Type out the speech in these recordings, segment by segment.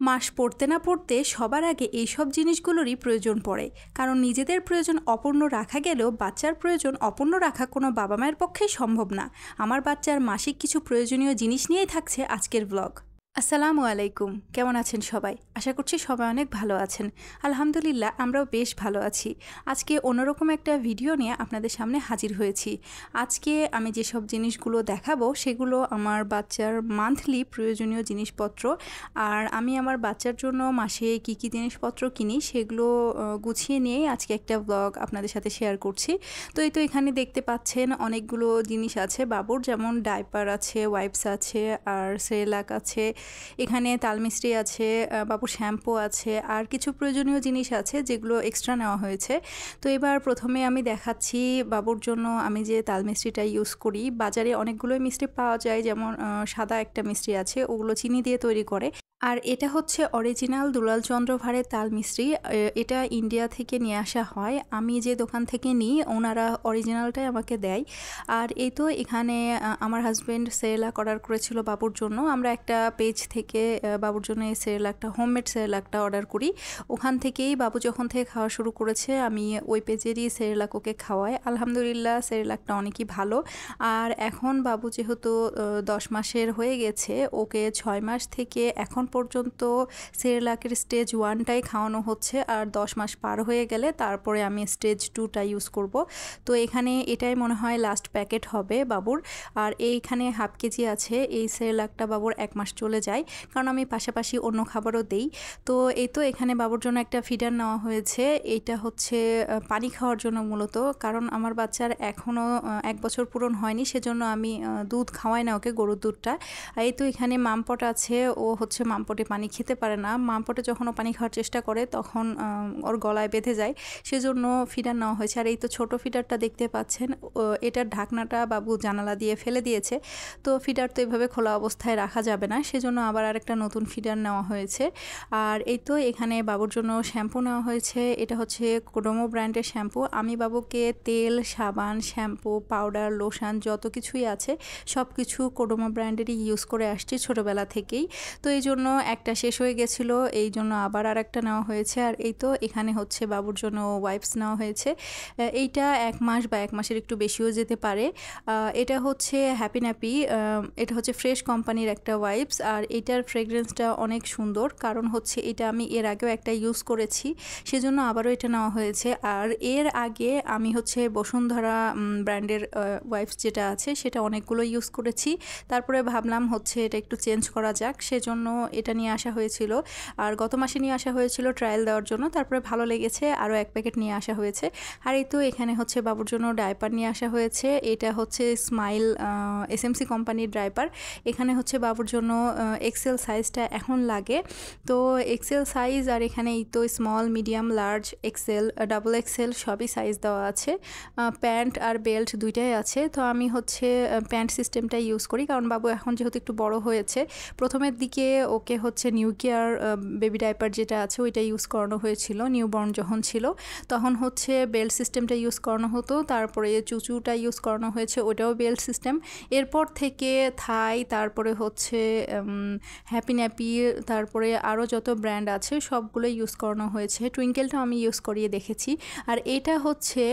মাস পড়তে না পড়তে সবার আগে এইসব জিনিসগুলোরই প্রয়োজন পড়ে। কারণ নিজেদের প্রয়োজন অপূর্ণ রাখা গেলেও বাচ্চার প্রয়োজন অপূর্ণ রাখা কোনো বাবা মায়ের পক্ষেই সম্ভব না। আমার বাচ্চার মাসিক কিছু প্রয়োজনীয় জিনিস নিয়েই থাকছে আজকের ব্লগ। আসসালামু আলাইকুম, কেমন আছেন সবাই? আশা করছি সবাই অনেক ভালো আছেন। আলহামদুলিল্লাহ, আমরাও বেশ ভালো আছি। আজকে অন্যরকম একটা ভিডিও নিয়ে আপনাদের সামনে হাজির হয়েছি। আজকে আমি যেসব জিনিসগুলো দেখাবো সেগুলো আমার বাচ্চার মান্থলি প্রয়োজনীয় জিনিসপত্র। আর আমি আমার বাচ্চার জন্য মাসে কি কি জিনিসপত্র কিনি সেগুলো গুছিয়ে নিয়েই আজকে একটা ব্লগ আপনাদের সাথে শেয়ার করছি। তো এই তো এখানে দেখতে পাচ্ছেন অনেকগুলো জিনিস আছে বাবুর, যেমন ডাইপার আছে, ওয়াইপস আছে, আর সেরেলাক আছে, এখানে তালমিস্ত্রি আছে, বাবুর শ্যাম্পু আছে, আর কিছু প্রয়োজনীয় জিনিস আছে যেগুলো এক্সট্রা নেওয়া হয়েছে। তো এবার প্রথমে আমি দেখাচ্ছি বাবুর জন্য আমি যে তালমিস্ত্রিটা ইউজ করি। বাজারে অনেকগুলোই মিষ্টি পাওয়া যায়, যেমন সাদা একটা মিষ্টি আছে, ওগুলো চিনি দিয়ে তৈরি করে। আর এটা হচ্ছে অরিজিনাল দুলাল চন্দ্র ভাড়ের তাল মিস্ত্রি। এটা ইন্ডিয়া থেকে নিয়ে আসা হয়। আমি যে দোকান থেকে নিই ওনারা অরিজিনালটাই আমাকে দেয়। আর এই তো এখানে আমার হাজব্যান্ড সেরেলাক অর্ডার করেছিল বাবুর জন্য। আমরা একটা পেজ থেকে বাবুর জন্য এই সেরেলাকটা, হোমমেড সেরেলাকটা অর্ডার করি। ওখান থেকেই বাবু যখন থেকে খাওয়া শুরু করেছে আমি ওই পেজেরই সেরেলাক ওকে খাওয়াই। আলহামদুলিল্লাহ, সেরেলাকটা অনেকই ভালো। আর এখন বাবু যেহেতু 10 মাসের হয়ে গেছে, ওকে 6 মাস থেকে এখন পর্যন্ত সেরেলাকের স্টেজ 1টাই খাওয়ানো হচ্ছে। আর 10 মাস পার হয়ে গেলে তারপরে আমি স্টেজ 2টা ইউজ করব। তো এখানে এটাই মনে হয় লাস্ট প্যাকেট হবে বাবুর। আর এইখানে হাফ কেজি আছে। এই সেরেলাকটা বাবুর 1 মাস চলে যায়, কারণ আমি পাশাপাশি অন্য খাবারও দেই। তো এই তো এখানে বাবুর জন্য একটা ফিডার নেওয়া হয়েছে। এইটা হচ্ছে পানি খাওয়ার জন্য মূলত, কারণ আমার বাচ্চার এখনও 1 বছর পূরণ হয়নি, সেজন্য আমি দুধ খাওয়াই না ওকে, গরুর দুধটা। এই তো এখানে মামপট আছে। ও হচ্ছে মামপটে পানি খেতে পারে না। মামপটে যখন ও পানি খাওয়ার চেষ্টা করে তখন ওর গলায় বেঁধে যায়, সেজন্য ফিডার নেওয়া হয়েছে। আর এই তো ছোটো ফিডারটা দেখতে পাচ্ছেন, এটার ঢাকনাটা বাবু জানালা দিয়ে ফেলে দিয়েছে। তো ফিডার তো এভাবে খোলা অবস্থায় রাখা যাবে না, সেজন্য আবার আরেকটা নতুন ফিডার নেওয়া হয়েছে। আর এই তো এখানে বাবুর জন্য শ্যাম্পু নেওয়া হয়েছে। এটা হচ্ছে কোডোমো ব্র্যান্ডের শ্যাম্পু। আমি বাবুকে তেল, সাবান, শ্যাম্পু, পাউডার, লোশন যত কিছুই আছে সব কিছু কোডোমো ব্র্যান্ডেরই ইউজ করে আসছি ছোটোবেলা থেকেই। তো এই জন্য একটা শেষ হয়ে গেছিলো, এই জন্য আবার আর একটা নেওয়া হয়েছে। আর এই তো এখানে হচ্ছে বাবুর জন্য ওয়াইপস নেওয়া হয়েছে। এইটা 1 মাস বা 1 মাসের একটু বেশিও যেতে পারে। এটা হচ্ছে হ্যাপি ন্যাপি। এটা হচ্ছে ফ্রেশ কোম্পানির একটা ওয়াইপস। আর এটার ফ্রেগরেন্সটা অনেক সুন্দর, কারণ হচ্ছে এটা আমি এর আগেও একটা ইউজ করেছি, সেজন্য আবারও এটা নেওয়া হয়েছে। আর এর আগে আমি হচ্ছে বসুন্ধরা ব্র্যান্ডের ওয়াইপস যেটা আছে সেটা অনেকগুলো ইউজ করেছি। তারপরে ভাবলাম হচ্ছে এটা একটু চেঞ্জ করা যাক, সেজন্য এটা নিয়ে আসা হয়েছিল। আর গত মাসে নিয়ে আসা হয়েছিল ট্রায়াল দেওয়ার জন্য, তারপরে ভালো লেগেছে, আরও 1 প্যাকেট নিয়ে আসা হয়েছে। আর এই তো এখানে হচ্ছে বাবুর জন্য ডাইপার নিয়ে আসা হয়েছে। এটা হচ্ছে স্মাইল এসএমসি কোম্পানির ডাইপার। এখানে হচ্ছে বাবুর জন্য এক্সেল সাইজটা এখন লাগে। তো এক্সেল সাইজ, আর এখানে এই তো small, medium, large, XL, double XL সবই সাইজ দেওয়া আছে। প্যান্ট আর বেল্ট দুইটাই আছে। তো আমি হচ্ছে প্যান্ট সিস্টেমটা ইউজ করি, কারণ বাবু এখন যেহেতু একটু বড় হয়েছে। প্রথমের দিকে ওকে হচ্ছে নিউ কেয়ার বেবি ডাইপার যেটা আছে ওইটা ইউজ করানো হয়েছিল, নিউবর্ন যখন ছিল তখন হচ্ছে বেল্ট সিস্টেমটা ইউজ করানো হতো। তারপরে চুচুটা ইউজ করানো হয়েছে, ওটাও বেল্ট সিস্টেম। এরপর থেকে থাই, তারপরে হচ্ছে হ্যাপি ন্যাপি, তারপরে আরও যত ব্র্যান্ড আছে সবগুলো ইউজ করানো হয়েছে। টুইঙ্কেলটা আমি ইউজ করিয়ে দেখেছি। আর এটা হচ্ছে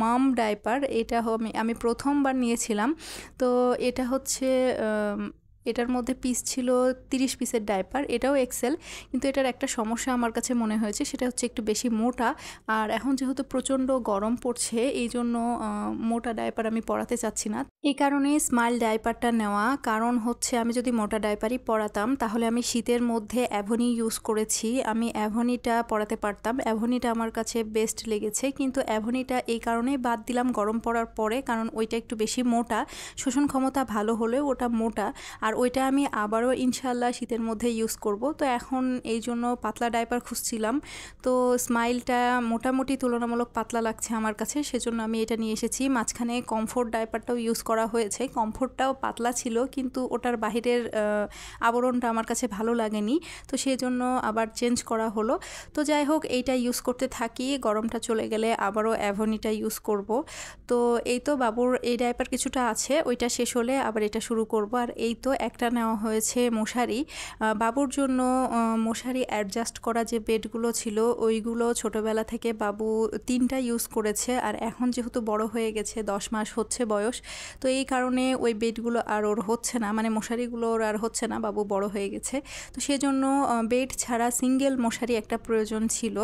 মাম ডাইপার। এটা আমি প্রথমবার নিয়েছিলাম। তো এটা হচ্ছে এটার মধ্যে পিস ছিল 30 পিসের ডাইপার। এটাও এক্সেল, কিন্তু এটার একটা সমস্যা আমার কাছে মনে হয়েছে, সেটা হচ্ছে একটু বেশি মোটা। আর এখন যেহেতু প্রচণ্ড গরম পড়ছে এই জন্য মোটা ডাইপার আমি পরাতে চাচ্ছি না। এই কারণে স্মাইল ডাইপারটা নেওয়া। কারণ হচ্ছে আমি যদি মোটা ডাইপারই পরাতাম তাহলে আমি শীতের মধ্যে অ্যাভনি ইউজ করেছি, আমি অ্যাভনিটা পরাতে পারতাম। অ্যাভনিটা আমার কাছে বেস্ট লেগেছে, কিন্তু অ্যাভনিটা এই কারণেই বাদ দিলাম গরম পড়ার পরে, কারণ ওইটা একটু বেশি মোটা। শোষণ ক্ষমতা ভালো হলেও ওটা মোটা। আর ওইটা আমি আবারও ইনশাল্লাহ শীতের মধ্যে ইউজ করব। তো এখন এই জন্য পাতলা ডাইপার খুঁজছিলাম। তো স্মাইলটা মোটামুটি তুলনামূলক পাতলা লাগছে আমার কাছে, সেজন্য আমি এটা নিয়ে এসেছি। মাঝখানে কমফোর্ট ডাইপারটাও ইউজ করা হয়েছে, কমফোর্টটাও পাতলা ছিল, কিন্তু ওটার বাহিরের আবরণটা আমার কাছে ভালো লাগেনি, তো সেই জন্য আবার চেঞ্জ করা হলো। তো যাই হোক, এইটা ইউজ করতে থাকি, গরমটা চলে গেলে আবারও অ্যাভনিটা ইউজ করব। তো এই তো বাবুর এই ডাইপার কিছুটা আছে, ওইটা শেষ হলে আবার এটা শুরু করব। আর এই তো একটা নেওয়া হয়েছে মশারি। বাবুর জন্য মশারি অ্যাডজাস্ট করা যে বেডগুলো ছিল ওইগুলো ছোটোবেলা থেকে বাবু 3টা ইউজ করেছে, আর এখন যেহেতু বড় হয়ে গেছে 10 মাস হচ্ছে বয়স, তো এই কারণে ওই বেডগুলো আর ওর হচ্ছে না, মানে মশারিগুলো ওর আর হচ্ছে না, বাবু বড় হয়ে গেছে। তো সেজন্য বেড ছাড়া সিঙ্গেল মশারি একটা প্রয়োজন ছিল,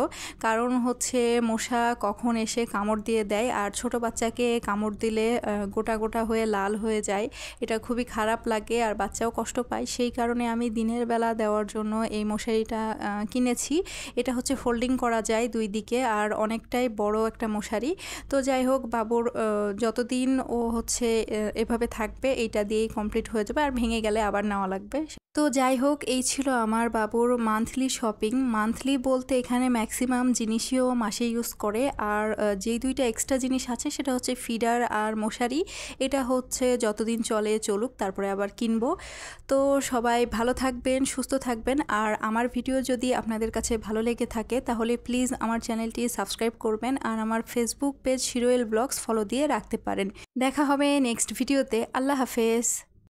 কারণ হচ্ছে মশা কখন এসে কামড় দিয়ে দেয়, আর ছোট বাচ্চাকে কামড় দিলে গোটা গোটা হয়ে লাল হয়ে যায়, এটা খুবই খারাপ লাগে আর বাচ্চাও কষ্ট পায়। সেই কারণে আমি দিনের বেলা দেওয়ার জন্য এই মশারিটা কিনেছি। এটা হচ্ছে ফোল্ডিং করা যায় 2 দিকে, আর অনেকটাই বড় একটা মশারি। তো যাই হোক, বাবুর যতদিন ও হচ্ছে এভাবে থাকবে এইটা দিয়েই কমপ্লিট হয়ে যাবে, আর ভেঙে গেলে আবার নেওয়া লাগবে। তো যাই হোক, এই ছিল আমার বাবুর মান্থলি শপিং। মান্থলি বলতে এখানে ম্যাক্সিমাম জিনিসইও মাসে ইউজ করে, আর যেই 2টা এক্সট্রা জিনিস আছে সেটা হচ্ছে ফিডার আর মশারি। এটা হচ্ছে যতদিন চলে চলুক, তারপরে আবার কিনবো। তো সবাই ভালো থাকবেন, সুস্থ থাকবেন, আর আমার ভিডিও যদি আপনাদের কাছে ভালো লেগে থাকে তাহলে প্লিজ আমার চ্যানেলটি সাবস্ক্রাইব করবেন, আর আমার ফেসবুক পেজ শিরোয়েল ব্লগস ফলো দিয়ে রাখতে পারেন। দেখা হবে নেক্সট ভিডিওতে। আল্লাহ হাফেজ।